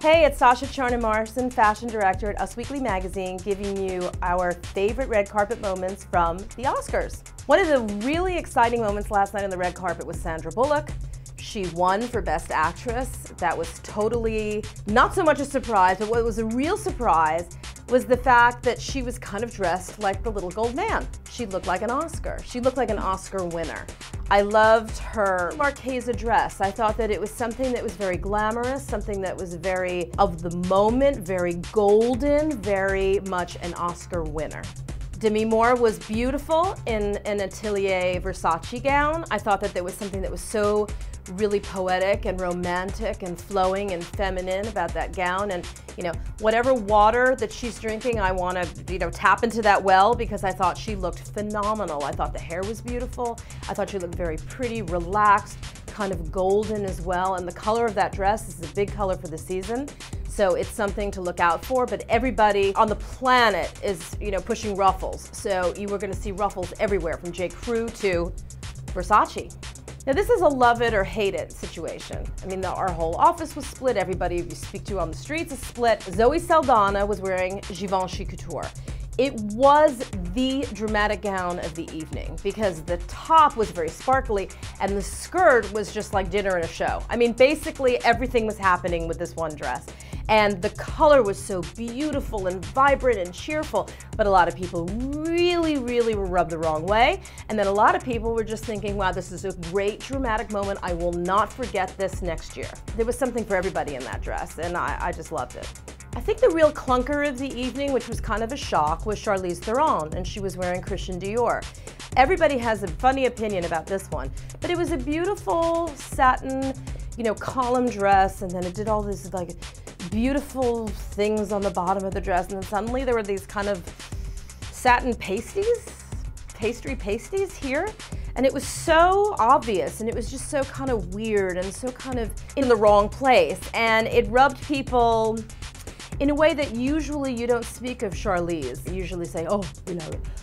Hey, it's Sasha Charnin, Morrison, fashion director at Us Weekly magazine, giving you our favorite red carpet moments from the Oscars. One of the really exciting moments last night on the red carpet was Sandra Bullock. She won for Best Actress. That was totally not so much a surprise, but what was a real surprise was the fact that she was kind of dressed like the little gold man. She looked like an Oscar. She looked like an Oscar winner. I loved her Marchesa dress. I thought that it was something that was very glamorous, something that was very of the moment, very golden, very much an Oscar winner. Demi Moore was beautiful in an Atelier Versace gown. I thought that there was something that was so really poetic and romantic and flowing and feminine about that gown. And whatever water that she's drinking, I want to tap into that well, because I thought she looked phenomenal. I thought the hair was beautiful. I thought she looked very pretty, relaxed, kind of golden as well. And the color of that dress is a big color for the season. So it's something to look out for, but everybody on the planet is, pushing ruffles. So you were going to see ruffles everywhere, from J. Crew to Versace. Now this is a love it or hate it situation. I mean, our whole office was split. Everybody you speak to on the streets is split. Zoe Saldana was wearing Givenchy Couture. It was the dramatic gown of the evening, because the top was very sparkly and the skirt was just like dinner and a show. I mean, basically everything was happening with this one dress. And the color was so beautiful and vibrant and cheerful, but a lot of people really, really were rubbed the wrong way. And then a lot of people were just thinking, wow, this is a great dramatic moment. I will not forget this next year. There was something for everybody in that dress, and I just loved it. I think the real clunker of the evening, which was kind of a shock, was Charlize Theron, and she was wearing Christian Dior. Everybody has a funny opinion about this one, but it was a beautiful satin, column dress, and then it did all these beautiful things on the bottom of the dress, and then suddenly there were these kind of satin pastry pasties here, and it was so obvious, and it was just so kind of weird and so kind of in the wrong place, and it rubbed people in a way that usually you don't speak of Charlize. You usually say, oh,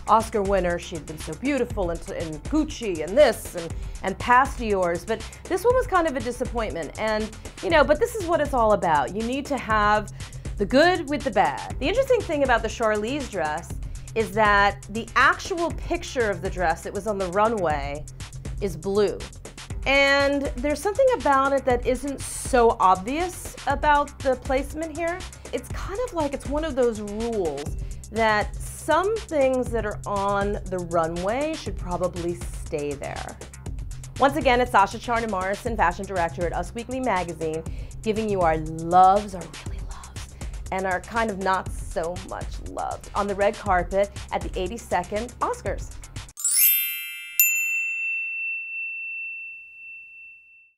Oscar winner, she'd been so beautiful, and Gucci, and this, and past Dior's. But this one was kind of a disappointment. And, but this is what it's all about. You need to have the good with the bad. The interesting thing about the Charlize dress is that the actual picture of the dress that was on the runway is blue. And there's something about it that isn't so obvious about the placement here. It's kind of like it's one of those rules that some things that are on the runway should probably stay there. Once again, it's Sasha Charnin, Morrison, fashion director at Us Weekly magazine, giving you our loves, our really loves, and our kind of not so much loved on the red carpet at the 82nd Oscars.